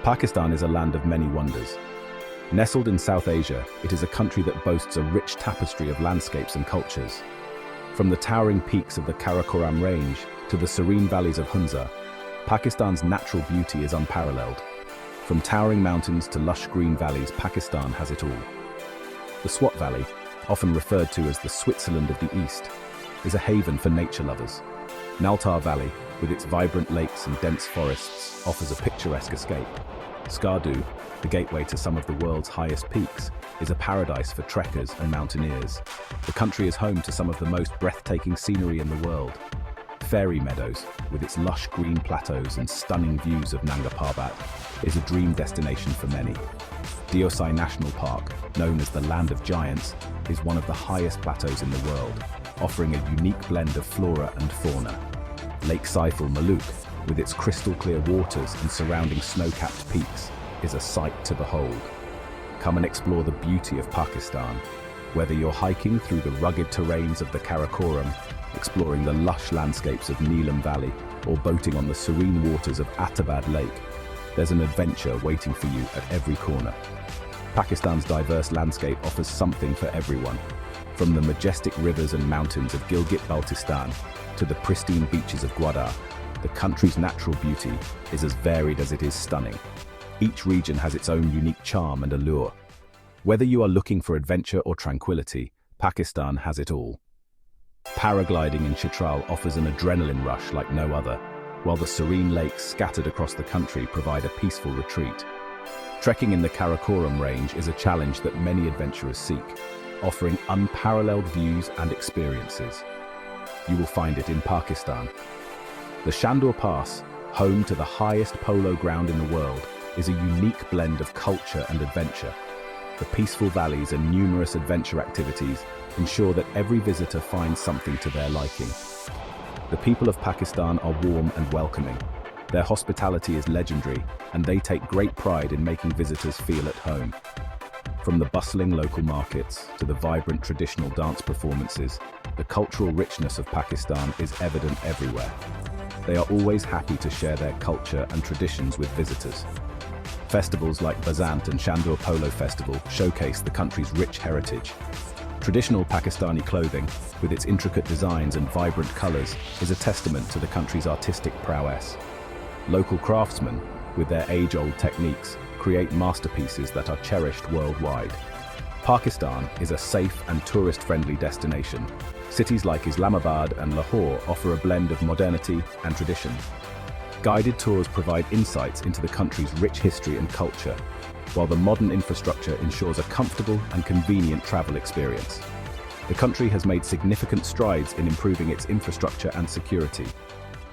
Pakistan is a land of many wonders. Nestled in South Asia, it is a country that boasts a rich tapestry of landscapes and cultures. From the towering peaks of the Karakoram range to the serene valleys of Hunza, Pakistan's natural beauty is unparalleled. From towering mountains to lush green valleys, Pakistan has it all. The Swat Valley, often referred to as the Switzerland of the East, is a haven for nature lovers. Thar Valley, with its vibrant lakes and dense forests, offers a picturesque escape. Skardu, the gateway to some of the world's highest peaks, is a paradise for trekkers and mountaineers. The country is home to some of the most breathtaking scenery in the world. Fairy Meadows, with its lush green plateaus and stunning views of Nanga Parbat, is a dream destination for many. Deosai National Park, known as the Land of Giants, is one of the highest plateaus in the world, offering a unique blend of flora and fauna. Lake Saiful Maluk, with its crystal-clear waters and surrounding snow-capped peaks, is a sight to behold. Come and explore the beauty of Pakistan. Whether you're hiking through the rugged terrains of the Karakoram, exploring the lush landscapes of Neelam Valley, or boating on the serene waters of Atabad Lake, there's an adventure waiting for you at every corner. Pakistan's diverse landscape offers something for everyone. From the majestic rivers and mountains of Gilgit-Baltistan to the pristine beaches of Gwadar, the country's natural beauty is as varied as it is stunning. Each region has its own unique charm and allure. Whether you are looking for adventure or tranquility, Pakistan has it all. Paragliding in Chitral offers an adrenaline rush like no other, while the serene lakes scattered across the country provide a peaceful retreat. Trekking in the Karakoram range is a challenge that many adventurers seek, offering unparalleled views and experiences. You will find it in Pakistan. The Shandur Pass, home to the highest polo ground in the world, is a unique blend of culture and adventure. The peaceful valleys and numerous adventure activities ensure that every visitor finds something to their liking. The people of Pakistan are warm and welcoming. Their hospitality is legendary, and they take great pride in making visitors feel at home. From the bustling local markets to the vibrant traditional dance performances, the cultural richness of Pakistan is evident everywhere. They are always happy to share their culture and traditions with visitors. Festivals like Basant and Shandur Polo Festival showcase the country's rich heritage. Traditional Pakistani clothing, with its intricate designs and vibrant colors, is a testament to the country's artistic prowess. Local craftsmen, with their age-old techniques, create masterpieces that are cherished worldwide. Pakistan is a safe and tourist-friendly destination. Cities like Islamabad and Lahore offer a blend of modernity and tradition. Guided tours provide insights into the country's rich history and culture, while the modern infrastructure ensures a comfortable and convenient travel experience. The country has made significant strides in improving its infrastructure and security.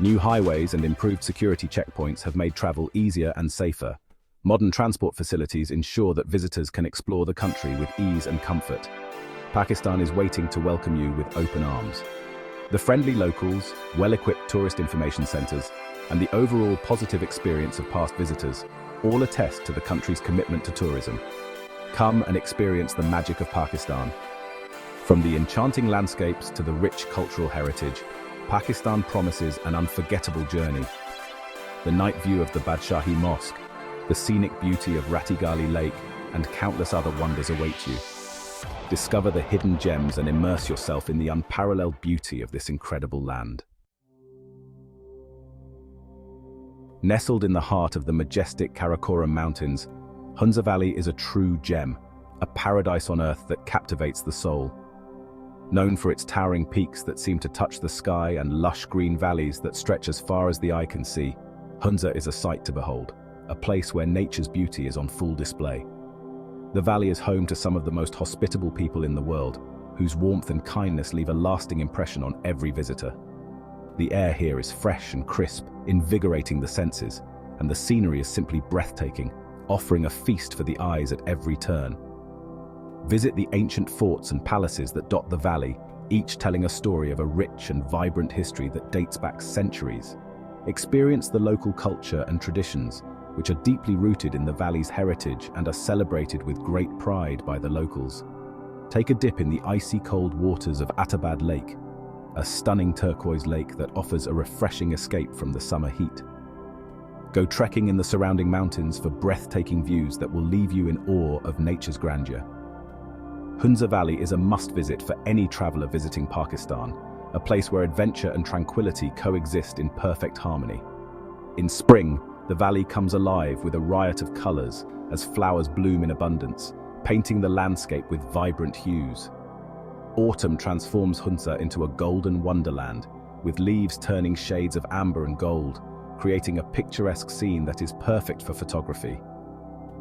New highways and improved security checkpoints have made travel easier and safer. Modern transport facilities ensure that visitors can explore the country with ease and comfort. Pakistan is waiting to welcome you with open arms. The friendly locals, well-equipped tourist information centers, and the overall positive experience of past visitors all attest to the country's commitment to tourism. Come and experience the magic of Pakistan. From the enchanting landscapes to the rich cultural heritage, Pakistan promises an unforgettable journey. The night view of the Badshahi Mosque, the scenic beauty of Ratigali Lake, and countless other wonders await you. Discover the hidden gems and immerse yourself in the unparalleled beauty of this incredible land. Nestled in the heart of the majestic Karakoram Mountains, Hunza Valley is a true gem, a paradise on earth that captivates the soul. Known for its towering peaks that seem to touch the sky and lush green valleys that stretch as far as the eye can see, Hunza is a sight to behold, a place where nature's beauty is on full display. The valley is home to some of the most hospitable people in the world, whose warmth and kindness leave a lasting impression on every visitor. The air here is fresh and crisp, invigorating the senses, and the scenery is simply breathtaking, offering a feast for the eyes at every turn. Visit the ancient forts and palaces that dot the valley, each telling a story of a rich and vibrant history that dates back centuries. Experience the local culture and traditions, which are deeply rooted in the valley's heritage and are celebrated with great pride by the locals. Take a dip in the icy cold waters of Atabad Lake, a stunning turquoise lake that offers a refreshing escape from the summer heat. Go trekking in the surrounding mountains for breathtaking views that will leave you in awe of nature's grandeur. Hunza Valley is a must-visit for any traveler visiting Pakistan, a place where adventure and tranquility coexist in perfect harmony. In spring, the valley comes alive with a riot of colors as flowers bloom in abundance, painting the landscape with vibrant hues. Autumn transforms Hunza into a golden wonderland, with leaves turning shades of amber and gold, creating a picturesque scene that is perfect for photography.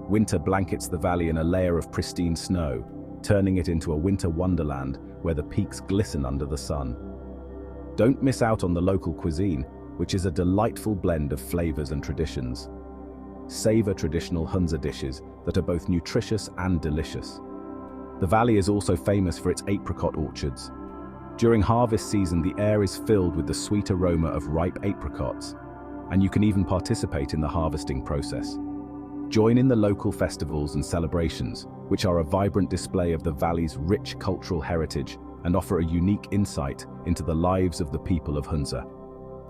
Winter blankets the valley in a layer of pristine snow, turning it into a winter wonderland where the peaks glisten under the sun. Don't miss out on the local cuisine, which is a delightful blend of flavors and traditions. Savor traditional Hunza dishes that are both nutritious and delicious. The valley is also famous for its apricot orchards. During harvest season, the air is filled with the sweet aroma of ripe apricots, and you can even participate in the harvesting process. Join in the local festivals and celebrations, which are a vibrant display of the valley's rich cultural heritage and offer a unique insight into the lives of the people of Hunza.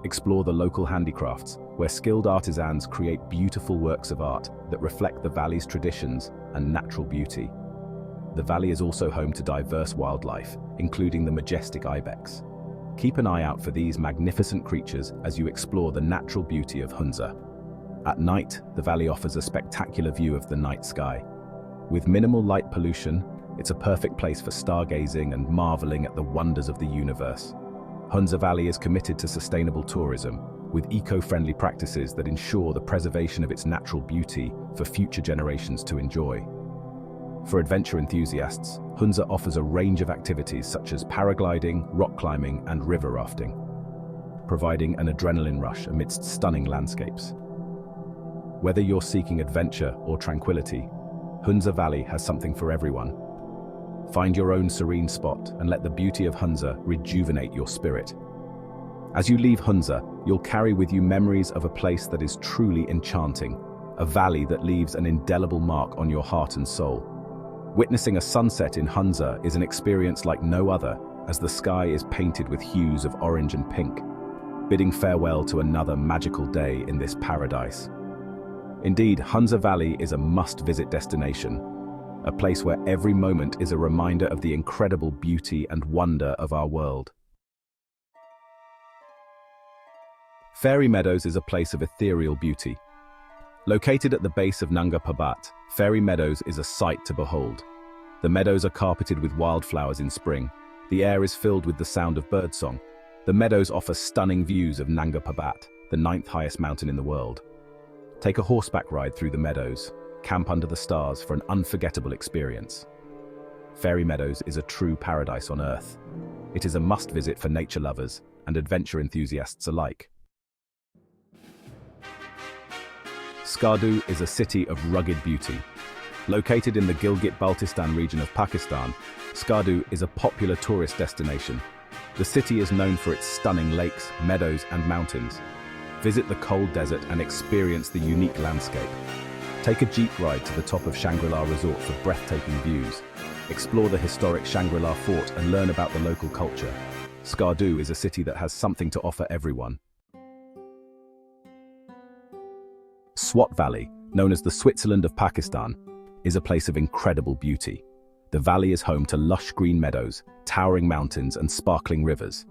Explore the local handicrafts, where skilled artisans create beautiful works of art that reflect the valley's traditions and natural beauty. The valley is also home to diverse wildlife, including the majestic ibex. Keep an eye out for these magnificent creatures as you explore the natural beauty of Hunza. At night, the valley offers a spectacular view of the night sky. With minimal light pollution, it's a perfect place for stargazing and marveling at the wonders of the universe. Hunza Valley is committed to sustainable tourism, with eco-friendly practices that ensure the preservation of its natural beauty for future generations to enjoy. For adventure enthusiasts, Hunza offers a range of activities such as paragliding, rock climbing, and river rafting, providing an adrenaline rush amidst stunning landscapes. Whether you're seeking adventure or tranquility, Hunza Valley has something for everyone. Find your own serene spot and let the beauty of Hunza rejuvenate your spirit. As you leave Hunza, you'll carry with you memories of a place that is truly enchanting, a valley that leaves an indelible mark on your heart and soul. Witnessing a sunset in Hunza is an experience like no other, as the sky is painted with hues of orange and pink, bidding farewell to another magical day in this paradise. Indeed, Hunza Valley is a must-visit destination, a place where every moment is a reminder of the incredible beauty and wonder of our world. Fairy Meadows is a place of ethereal beauty. Located at the base of Nanga Parbat, Fairy Meadows is a sight to behold. The meadows are carpeted with wildflowers in spring. The air is filled with the sound of birdsong. The meadows offer stunning views of Nanga Parbat, the 9th highest mountain in the world. Take a horseback ride through the meadows, camp under the stars for an unforgettable experience. Fairy Meadows is a true paradise on earth. It is a must-visit for nature lovers and adventure enthusiasts alike. Skardu is a city of rugged beauty. Located in the Gilgit-Baltistan region of Pakistan, Skardu is a popular tourist destination. The city is known for its stunning lakes, meadows, and mountains. Visit the cold desert and experience the unique landscape. Take a jeep ride to the top of Shangri-La Resort for breathtaking views. Explore the historic Shangri-La Fort and learn about the local culture. Skardu is a city that has something to offer everyone. Swat Valley, known as the Switzerland of Pakistan, is a place of incredible beauty. The valley is home to lush green meadows, towering mountains, and sparkling rivers.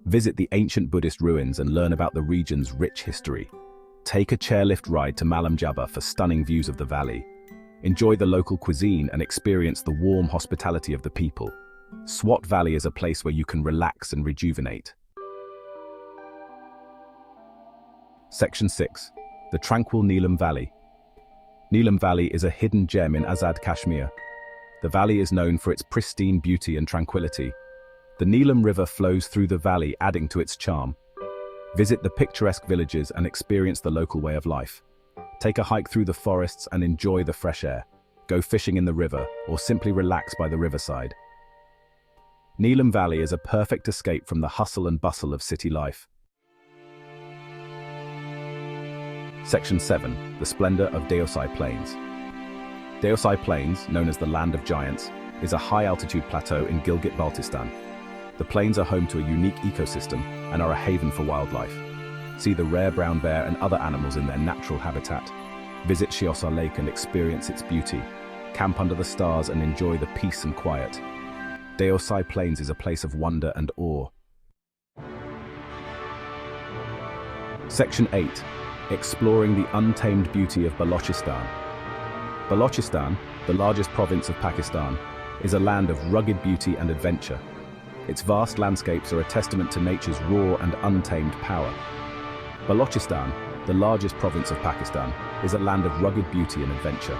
Visit the ancient Buddhist ruins and learn about the region's rich history. Take a chairlift ride to Malam Jabba for stunning views of the valley. Enjoy the local cuisine and experience the warm hospitality of the people. Swat Valley is a place where you can relax and rejuvenate. Section 6. The tranquil Neelam Valley. Neelam Valley is a hidden gem in Azad Kashmir. The valley is known for its pristine beauty and tranquility. The Neelam River flows through the valley, adding to its charm. Visit the picturesque villages and experience the local way of life. Take a hike through the forests and enjoy the fresh air. Go fishing in the river or simply relax by the riverside. Neelam Valley is a perfect escape from the hustle and bustle of city life. Section 7. The splendor of Deosai Plains. Deosai Plains, known as the Land of Giants, is a high-altitude plateau in Gilgit-Baltistan. The plains are home to a unique ecosystem and are a haven for wildlife. See the rare brown bear and other animals in their natural habitat. Visit Chiosar Lake and experience its beauty. Camp under the stars and enjoy the peace and quiet. Deosai Plains is a place of wonder and awe. Section 8. Exploring the untamed beauty of Balochistan. Balochistan, the largest province of Pakistan, is a land of rugged beauty and adventure. Its vast landscapes are a testament to nature's raw and untamed power. Balochistan, the largest province of Pakistan, is a land of rugged beauty and adventure.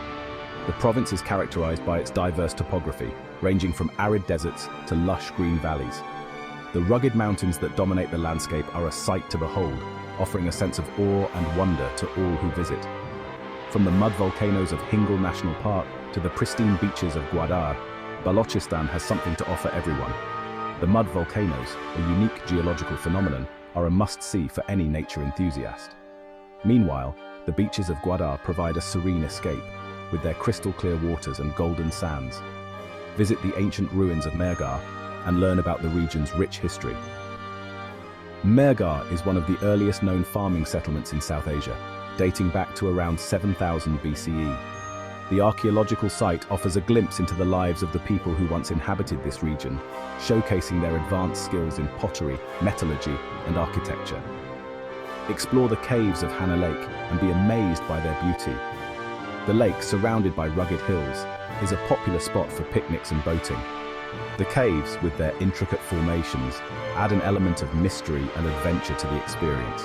The province is characterized by its diverse topography, ranging from arid deserts to lush green valleys. The rugged mountains that dominate the landscape are a sight to behold, offering a sense of awe and wonder to all who visit. From the mud volcanoes of Hingal National Park to the pristine beaches of Gwadar, Balochistan has something to offer everyone. The mud volcanoes, a unique geological phenomenon, are a must-see for any nature enthusiast. Meanwhile, the beaches of Gwadar provide a serene escape, with their crystal-clear waters and golden sands. Visit the ancient ruins of Mehrgarh and learn about the region's rich history. Mehrgarh is one of the earliest known farming settlements in South Asia, dating back to around 7000 BCE. The archaeological site offers a glimpse into the lives of the people who once inhabited this region, showcasing their advanced skills in pottery, metallurgy, and architecture. Explore the caves of Hana Lake and be amazed by their beauty. The lake, surrounded by rugged hills, is a popular spot for picnics and boating. The caves, with their intricate formations, add an element of mystery and adventure to the experience.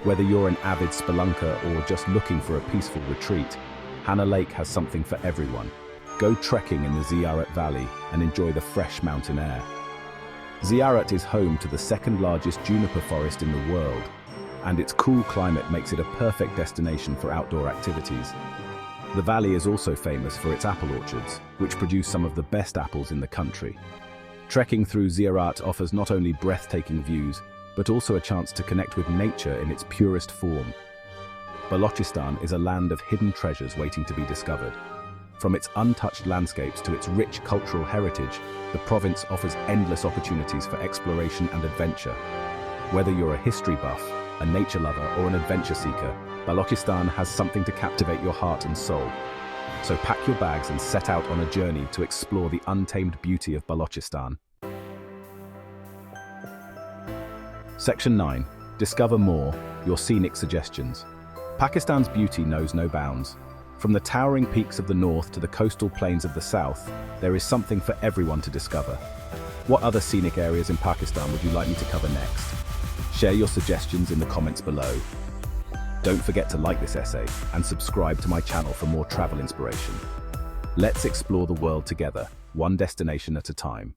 Whether you're an avid spelunker or just looking for a peaceful retreat, Hana Lake has something for everyone. Go trekking in the Ziyarat Valley and enjoy the fresh mountain air. Ziyarat is home to the second largest juniper forest in the world, and its cool climate makes it a perfect destination for outdoor activities. The valley is also famous for its apple orchards, which produce some of the best apples in the country. Trekking through Ziyarat offers not only breathtaking views, but also a chance to connect with nature in its purest form. Balochistan is a land of hidden treasures waiting to be discovered. From its untouched landscapes to its rich cultural heritage, the province offers endless opportunities for exploration and adventure. Whether you're a history buff, a nature lover, or an adventure seeker, Balochistan has something to captivate your heart and soul. So pack your bags and set out on a journey to explore the untamed beauty of Balochistan. Section 9. Discover more, your scenic suggestions. Pakistan's beauty knows no bounds. From the towering peaks of the north to the coastal plains of the south, there is something for everyone to discover. What other scenic areas in Pakistan would you like me to cover next? Share your suggestions in the comments below. Don't forget to like this essay and subscribe to my channel for more travel inspiration. Let's explore the world together, one destination at a time.